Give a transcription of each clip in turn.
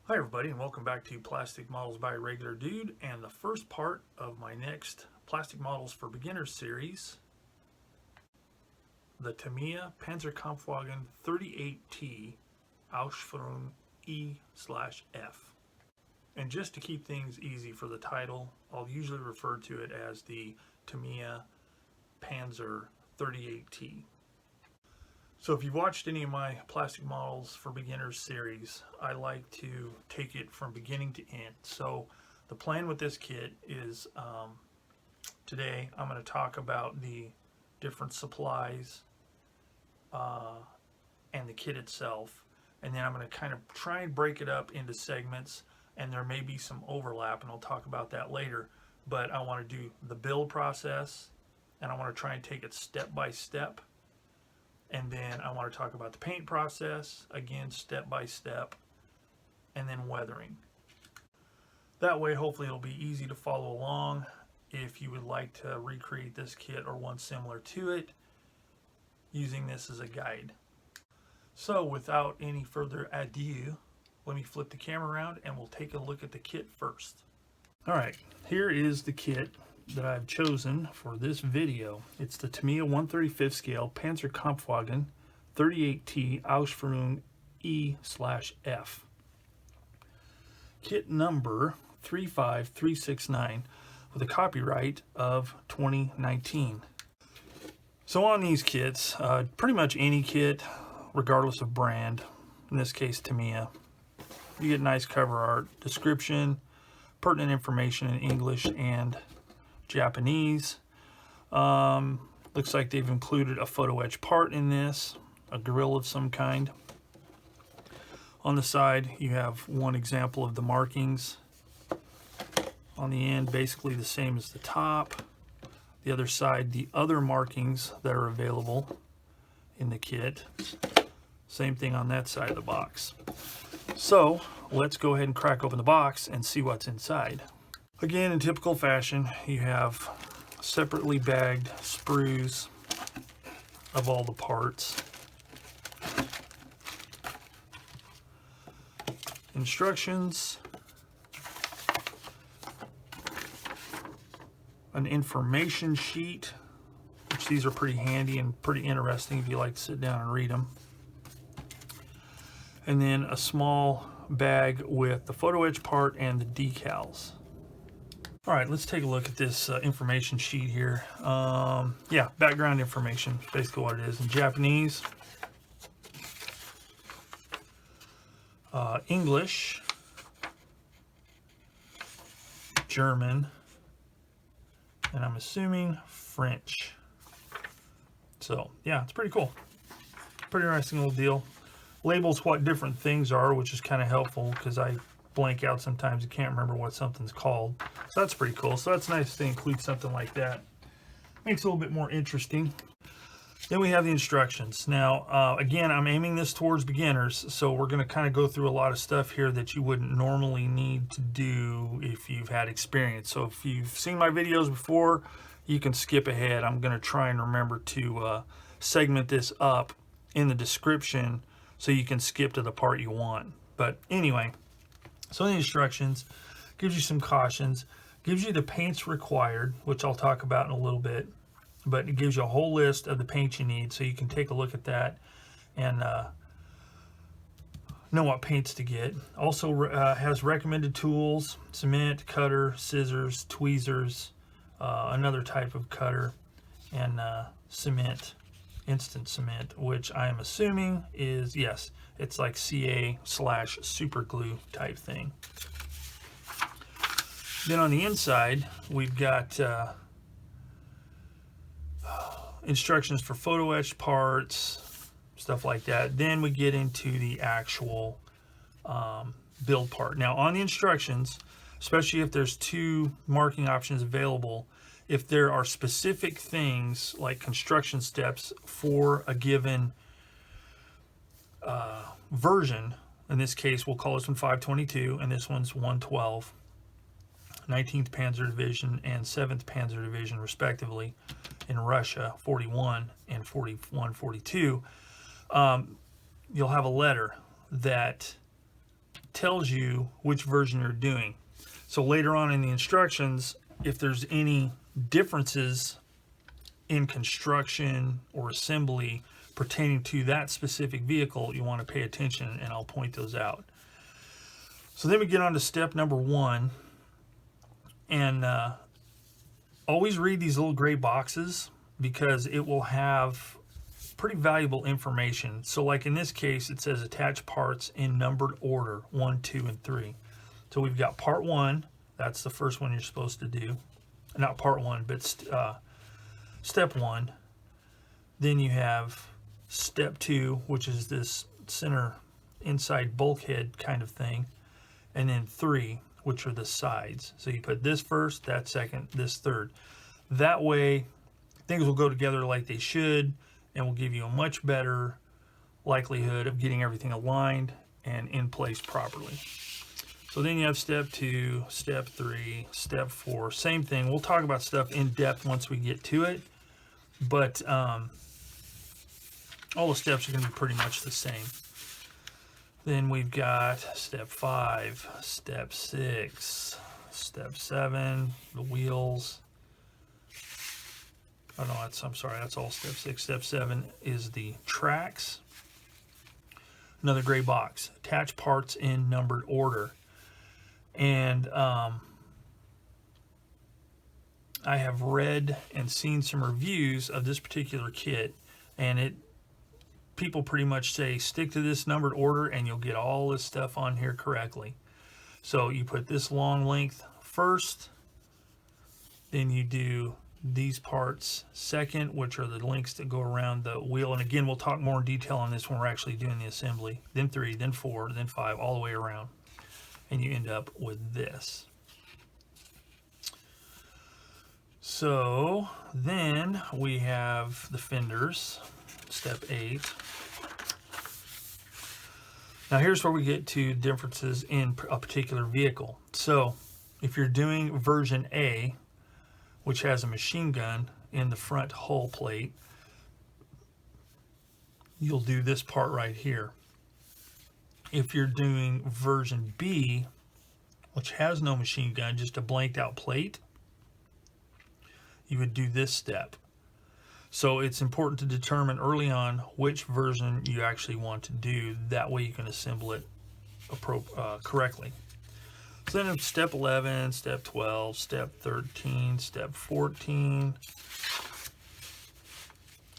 Hi everybody, and welcome back to Plastic Models by Regular Dude and the first part of my next Plastic Models for Beginners series, the Tamiya Panzerkampfwagen 38T Ausf E/F. And just to keep things easy for the title, I'll usually refer to it as the Tamiya Panzer 38T. So if you've watched any of my Plastic Models for Beginners series, I like to take it from beginning to end. So the plan with this kit is today I'm going to talk about the different supplies and the kit itself, and then I'm going to kind of try and break it up into segments, and there may be some overlap, and I'll talk about that later. But I want to do the build process, and I want to try and take it step by step. And then I want to talk about the paint process, again, step by step, and then weathering. That way, hopefully, it'll be easy to follow along if you would like to recreate this kit or one similar to it, using this as a guide. So, without any further ado, let me flip the camera around and we'll take a look at the kit first. Alright, here is the kit that I've chosen for this video. It's the Tamiya 1/35 scale Panzerkampfwagen 38T Ausf E/F. Kit number 35369 with a copyright of 2019. So on these kits, pretty much any kit, regardless of brand, in this case Tamiya, you get nice cover art, description, pertinent information in English and Japanese. Looks like they've included a photo etch part in this, a grill of some kind. On the side you have one example of the markings. On the end, basically the same as the top. The other side, the other markings that are available in the kit. Same thing on that side of the box. So let's go ahead and crack open the box and see what's inside. Again, in typical fashion, you have separately bagged sprues of all the parts. Instructions. An information sheet, which these are pretty handy and pretty interesting if you like to sit down and read them. And then a small bag with the photo etch part and the decals. All right, let's take a look at this information sheet here. Yeah, background information, basically what it is. In Japanese, English, German, and I'm assuming French. So yeah, it's pretty cool. Pretty interesting little deal. Labels what different things are, which is kind of helpful because I blank out sometimes. You can't remember what something's called. So that's pretty cool. So that's nice to include something like that. Makes it a little bit more interesting. Then we have the instructions. Now, again, I'm aiming this towards beginners, so we're going to kind of go through a lot of stuff here that you wouldn't normally need to do if you've had experience. So if you've seen my videos before, you can skip ahead. I'm going to try and remember to segment this up in the description so you can skip to the part you want. But anyway, so the instructions gives you some cautions, gives you the paints required, which I'll talk about in a little bit, but it gives you a whole list of the paints you need, so you can take a look at that and know what paints to get. Also has recommended tools: cement, cutter, scissors, tweezers, another type of cutter, and cement, instant cement, which I am assuming is, yes, it's like CA/super glue type thing. Then on the inside, we've got instructions for photo etched parts, stuff like that. Then we get into the actual build part. Now on the instructions, especially if there's two marking options available, if there are specific things like construction steps for a given version, in this case we'll call this one 522 and this one's 112, 19th Panzer Division and 7th Panzer Division respectively, in Russia, 41 and 41-42, you'll have a letter that tells you which version you're doing. So later on in the instructions, if there's any differences in construction or assembly pertaining to that specific vehicle, you want to pay attention, and I'll point those out. So then we get on to step number 1, and always read these little gray boxes because it will have pretty valuable information. So like in this case, it says attach parts in numbered order 1, 2, and 3. So we've got part 1, that's the first one you're supposed to do. Not part 1, but step 1. Then you have step 2, which is this center inside bulkhead kind of thing. And then 3, which are the sides. So you put this first, that second, this third. That way, things will go together like they should, and will give you a much better likelihood of getting everything aligned and in place properly. So then you have step 2, step 3, step 4, same thing. We'll talk about stuff in depth once we get to it, but all the steps are going to be pretty much the same. Then we've got step 5, step 6, step 7, the wheels. Oh no, I'm sorry, that's all step 6. Step 7 is the tracks. Another gray box, attach parts in numbered order. And I have read and seen some reviews of this particular kit, and people pretty much say stick to this numbered order and you'll get all this stuff on here correctly. So you put this long length first, then you do these parts second, which are the links that go around the wheel. And again, we'll talk more in detail on this when we're actually doing the assembly. Then 3, then 4, then 5, all the way around. And you end up with this. So then we have the fenders, step 8. Now here's where we get to differences in a particular vehicle. So if you're doing version A, which has a machine gun in the front hull plate, you'll do this part right here. If you're doing version B, which has no machine gun, just a blanked out plate, you would do this step. So it's important to determine early on which version you actually want to do. That way you can assemble it correctly. So then step 11, step 12, step 13, step 14,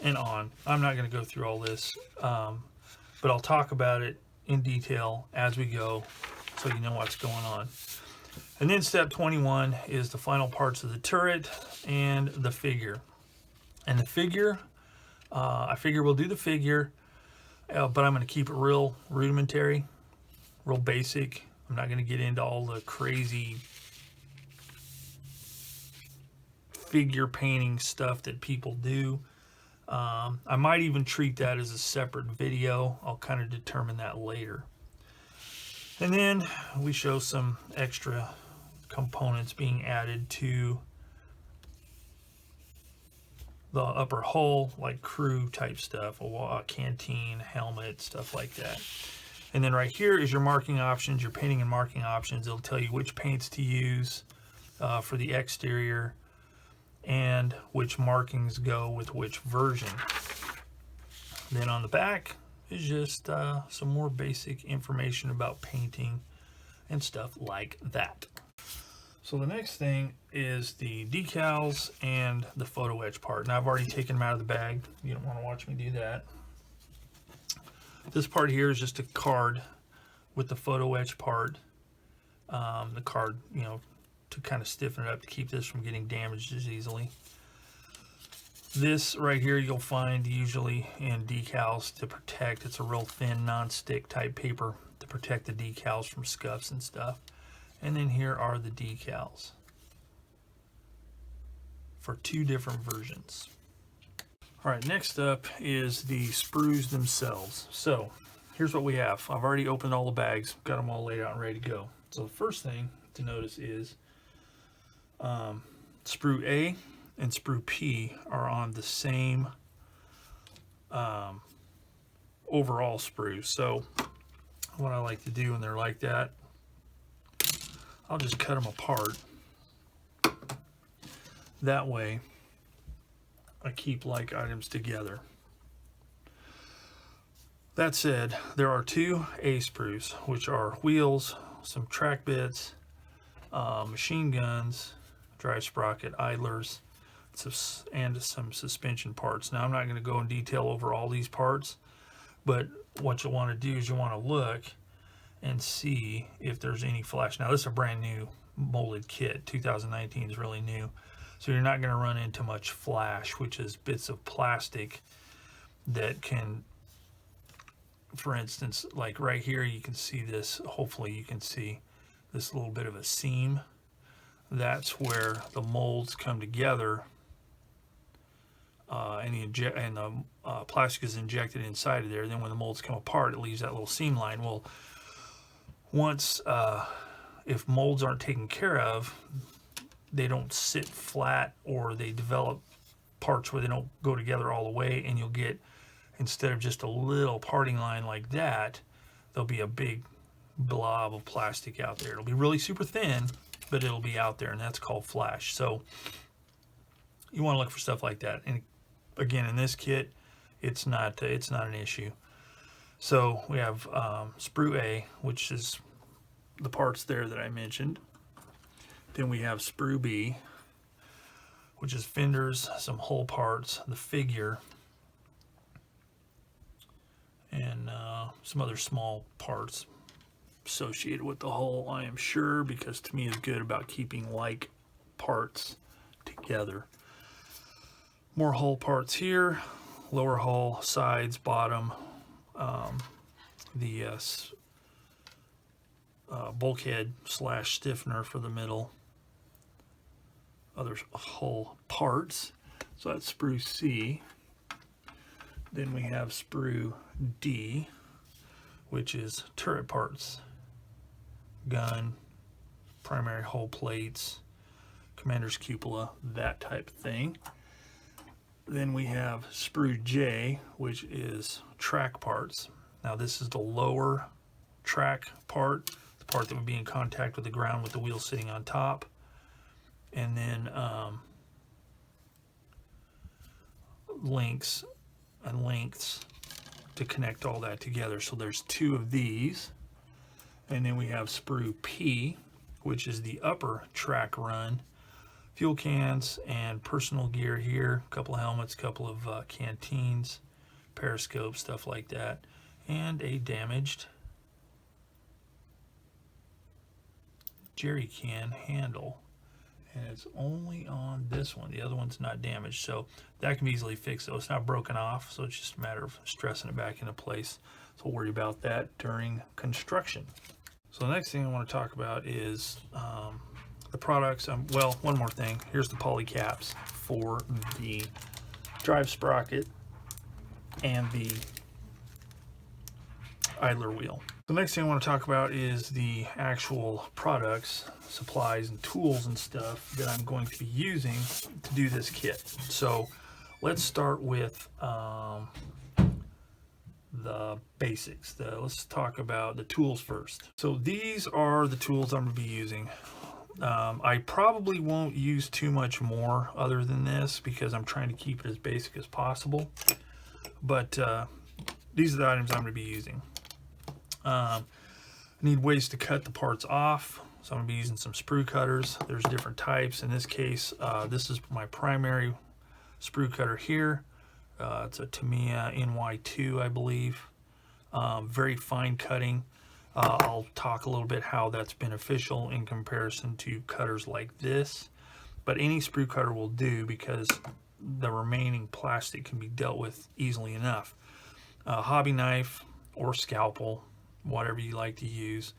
and on. I'm not going to go through all this, but I'll talk about it in detail as we go so you know what's going on. And then step 21 is the final parts of the turret and the figure. And the figure, I figure we'll do the figure, but I'm going to keep it real rudimentary, real basic. I'm not going to get into all the crazy figure painting stuff that people do. I might even treat that as a separate video. I'll kind of determine that later. And then we show some extra components being added to the upper hull, like crew type stuff, a canteen, helmet, stuff like that. And then right here is your marking options, your painting and marking options. It'll tell you which paints to use for the exterior and which markings go with which version. Then on the back is just some more basic information about painting and stuff like that. So the next thing is the decals and the photo etch part. Now I've already taken them out of the bag. You don't want to watch me do that. This part here is just a card with the photo etch part. The card, you know, to kind of stiffen it up to keep this from getting damaged as easily. This right here you'll find usually in decals to protect. It's a real thin non-stick type paper to protect the decals from scuffs and stuff. And then here are the decals for 2 different versions. All right, next up is the sprues themselves. So here's what we have. I've already opened all the bags, got them all laid out and ready to go. So the first thing to notice is sprue A and sprue P are on the same overall sprue. So what I like to do when they're like that, I'll just cut them apart. That way, I keep like items together. That said, there are two A sprues, which are wheels, some track bits, machine guns, drive sprocket, idlers, and some suspension parts. Now, I'm not going to go in detail over all these parts, but what you want to do is you want to look and see if there's any flash. Now, this is a brand new molded kit. 2019 is really new. So you're not going to run into much flash, which is bits of plastic that can, for instance, like right here, you can see this. Hopefully you can see this little bit of a seam. That's where the molds come together, and the plastic is injected inside of there. Then when the molds come apart, it leaves that little seam line. Well, once, if molds aren't taken care of, they don't sit flat, or they develop parts where they don't go together all the way, and you'll get, instead of just a little parting line like that, there'll be a big blob of plastic out there. It'll be really super thin, but it'll be out there, and that's called flash. So you want to look for stuff like that. And again, in this kit, it's not an issue. So we have sprue A, which is the parts there that I mentioned. Then we have sprue B, which is fenders, some hull parts, the figure, and some other small parts associated with the hull, I am sure, because Tamiya is good about keeping like parts together. More hull parts here, lower hull, sides, bottom, the bulkhead / stiffener for the middle, other hull parts. So that's sprue C. Then we have sprue D, which is turret parts, gun, primary hull plates, commander's cupola, that type of thing. Then we have sprue J, which is track parts. Now this is the lower track part, the part that would be in contact with the ground with the wheel sitting on top. And then links and lengths to connect all that together. So there's two of these. And then we have sprue P, which is the upper track run. Fuel cans and personal gear here, a couple of helmets, a couple of canteens, periscopes, stuff like that, and a damaged jerry can handle. And it's only on this one. The other one's not damaged, so that can be easily fixed. So it's not broken off, so it's just a matter of stressing it back into place. So we'll worry about that during construction. So the next thing I want to talk about is the products. Well, one more thing. Here's the poly caps for the drive sprocket and the idler wheel. The next thing I want to talk about is the actual products, supplies, and tools and stuff that I'm going to be using to do this kit. So let's start with the basics. Let's talk about the tools first. So these are the tools I'm going to be using. I probably won't use too much more other than this because I'm trying to keep it as basic as possible. But these are the items I'm going to be using. I need ways to cut the parts off, so I'm going to be using some sprue cutters. There's different types. In this case, this is my primary sprue cutter here. It's a Tamiya NY2, I believe. Very fine cutting. I'll talk a little bit how that's beneficial in comparison to cutters like this. But any sprue cutter will do because the remaining plastic can be dealt with easily enough. Hobby knife or scalpel, whatever you like to use.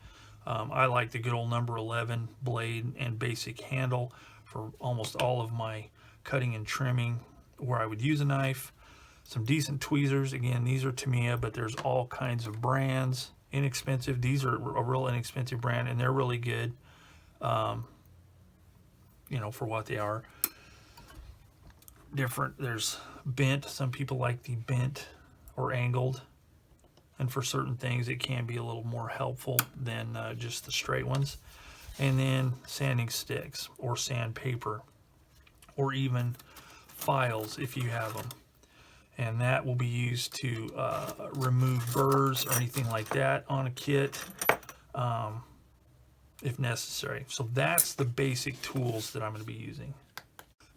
I like the good old number 11 blade and basic handle for almost all of my cutting and trimming where I would use a knife. Some decent tweezers. Again, these are Tamiya, but there's all kinds of brands. Inexpensive. These are a real inexpensive brand, and they're really good, you know, for what they are. Different. There's bent. Some people like the bent or angled. and for certain things it can be a little more helpful than just the straight ones. And then sanding sticks or sandpaper, or even files if you have them. And that will be used to remove burrs or anything like that on a kit if necessary. So that's the basic tools that I'm going to be using.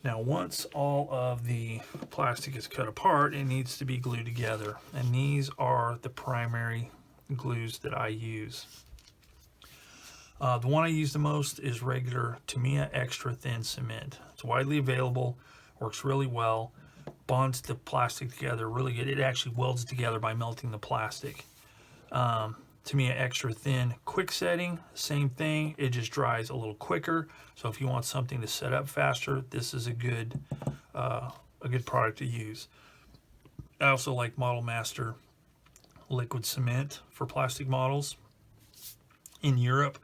Now, once all of the plastic is cut apart, it needs to be glued together. And these are the primary glues that I use. The one I use the most is regular Tamiya extra thin cement. It's widely available, works really well, bonds the plastic together really good. It actually welds together by melting the plastic. Tamiya extra thin quick setting, same thing, it just dries a little quicker. So if you want something to set up faster, this is a good product to use. I also like Model Master liquid cement for plastic models. In Europe,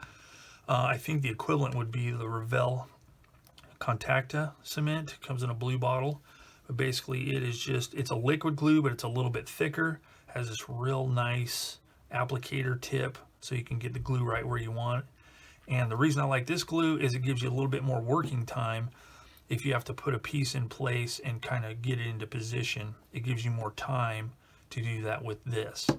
I think the equivalent would be the Revell Contacta cement. It comes in a blue bottle. But basically it is just, it's a liquid glue, but it's a little bit thicker. Has this real nice applicator tip so you can get the glue right where you want. And the reason I like this glue is it gives you a little bit more working time if you have to put a piece in place and kind of get it into position. It gives you more time to do that with this.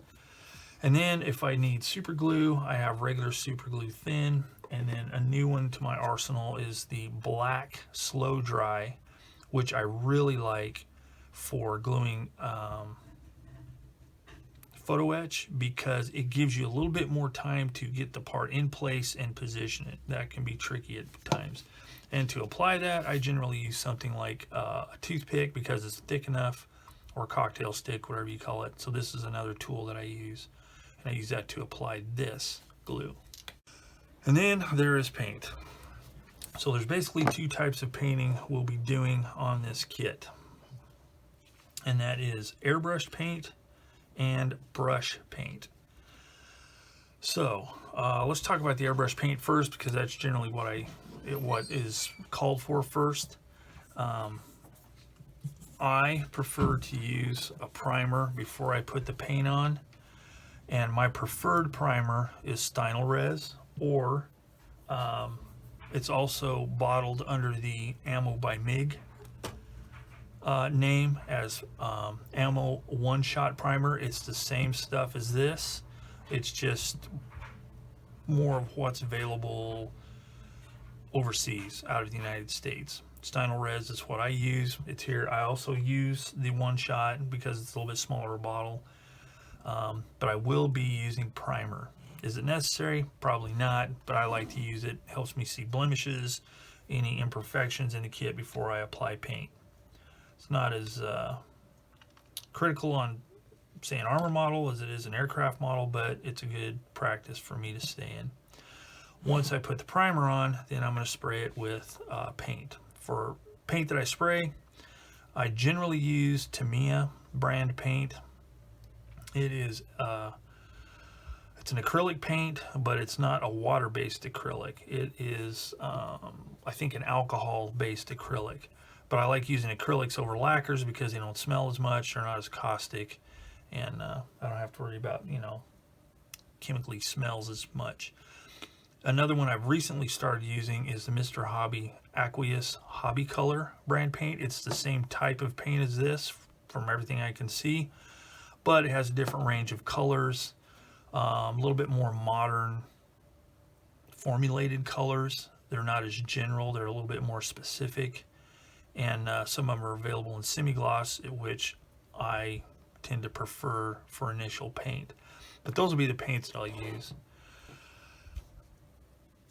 And then if I need super glue, I have regular super glue thin, and then a new one to my arsenal is the black slow dry, which I really like for gluing photo etch, because it gives you a little bit more time to get the part in place and position it. That can be tricky at times. And to apply that, I generally use something like a toothpick because it's thick enough, or a cocktail stick, whatever you call it. So this is another tool that I use, and I use that to apply this glue. And then there is paint. So there's basically two types of painting we'll be doing on this kit, and that is airbrush paint and brush paint. So let's talk about the airbrush paint first, because that's generally what is called for first. I prefer to use a primer before I put the paint on, and my preferred primer is Stynylrez, or it's also bottled under the Ammo by MIG name as Ammo one-shot primer. It's the same stuff as this. It's just more of what's available overseas out of the United States. Stynylrez is what I use. It's here. I also use the one-shot because it's a little bit smaller bottle, but I will be using primer. Is it necessary? Probably not, but I like to use it. It helps me see blemishes, any imperfections in the kit before I apply paint. It's not as critical on, say, an armor model as it is an aircraft model, but it's a good practice for me to stay in. Once I put the primer on, then I'm going to spray it with paint. For paint that I spray, I generally use Tamiya brand paint. It is it's an acrylic paint, but it's not a water-based acrylic. It is, I think, an alcohol-based acrylic. But I like using acrylics over lacquers because they don't smell as much, they're not as caustic, and I don't have to worry about, chemically smells as much. Another one I've recently started using is the Mr. Hobby Aqueous Hobby Color brand paint. It's the same type of paint as this from everything I can see, but it has a different range of colors, a little bit more modern formulated colors. They're not as general, they're a little bit more specific, and some of them are available in semi-gloss, which I tend to prefer for initial paint. But those will be the paints that I'll use.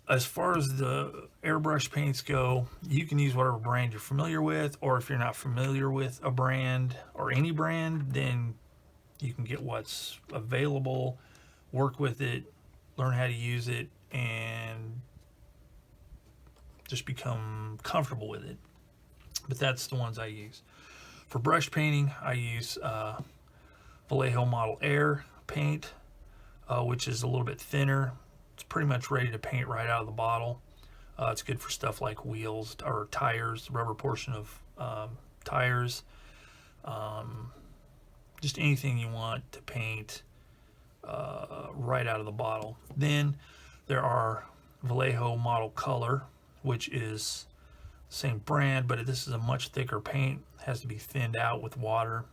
As far as the airbrush paints go, you can use whatever brand you're familiar with, or if you're not familiar with a brand or any brand, then you can get what's available, work with it, learn how to use it, and just become comfortable with it. But that's the ones I use. For brush painting, I use Vallejo Model Air paint, which is a little bit thinner. It's pretty much ready to paint right out of the bottle. It's good for stuff like wheels or tires, the rubber portion of tires, just anything you want to paint right out of the bottle. Then there are Vallejo Model Color, which is same brand, but this is a much thicker paint. It has to be thinned out with water,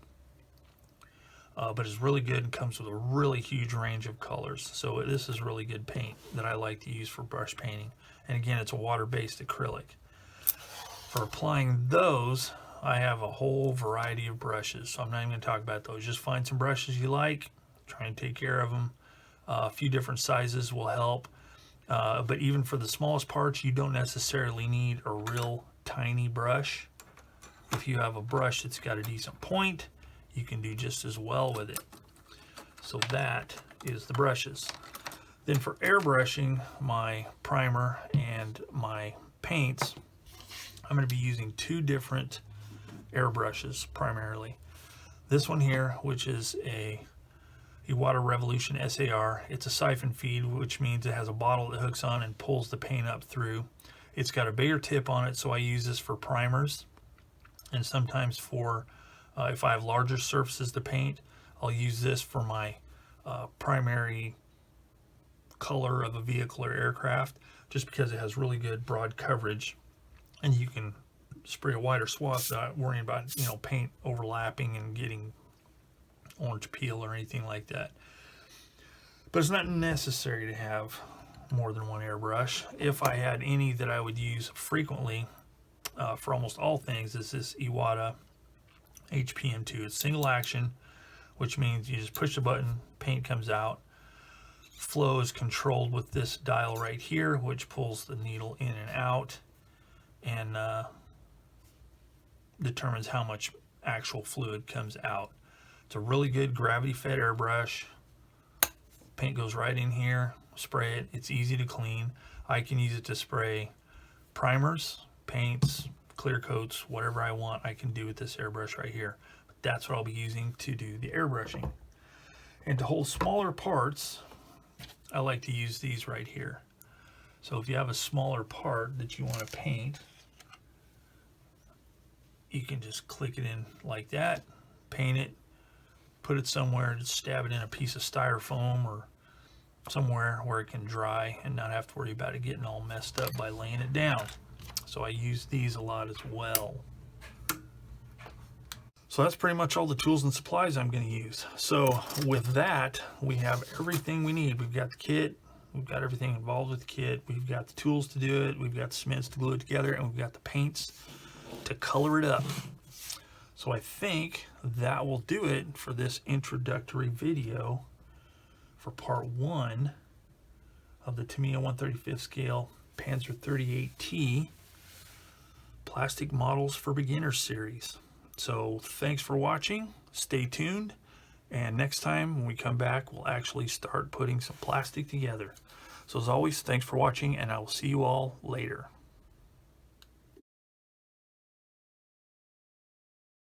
but it's really good and comes with a really huge range of colors. So this is really good paint that I like to use for brush painting. And again, it's a water-based acrylic. For applying those, I have a whole variety of brushes, so I'm not even going to talk about those. Just find some brushes you like, try and take care of them. A few different sizes will help. But even for the smallest parts, you don't necessarily need a real tiny brush. If you have a brush that's got a decent point, you can do just as well with it. So that is the brushes. Then for airbrushing my primer and my paints, I'm going to be using two different airbrushes primarily. This one here, which is a Iwata Revolution SAR. It's a siphon feed, which means it has a bottle that hooks on and pulls the paint up through. It's got a bigger tip on it, so I use this for primers, and sometimes for if I have larger surfaces to paint, I'll use this for my primary color of a vehicle or aircraft, just because it has really good broad coverage, and you can spray a wider swath without worrying about, you know, paint overlapping and getting orange peel or anything like that. But it's not necessary to have more than one airbrush. If I had any that I would use frequently for almost all things, is this Iwata HPM2. It's single action, which means you just push the button, paint comes out. Flow is controlled with this dial right here, which pulls the needle in and out and determines how much actual fluid comes out. It's a really good gravity-fed airbrush. Paint goes right in here, spray it. It's easy to clean. I can use it to spray primers, paints, clear coats, whatever I want I can do with this airbrush right here. But that's what I'll be using to do the airbrushing. And to hold smaller parts, I like to use these right here. So if you have a smaller part that you want to paint, you can just click it in like that, paint it, put it somewhere, just stab it in a piece of styrofoam or somewhere where it can dry and not have to worry about it getting all messed up by laying it down. So I use these a lot as well. So that's pretty much all the tools and supplies I'm going to use. So with that, we have everything we need. We've got the kit, we've got everything involved with the kit, we've got the tools to do it, we've got the cements to glue it together, and we've got the paints to color it up. So I think that will do it for this introductory video for part 1 of the Tamiya 1/35 scale Panzer 38T Plastic Models for Beginners series. So thanks for watching, stay tuned, and next time when we come back, we'll actually start putting some plastic together. So as always, thanks for watching, and I will see you all later.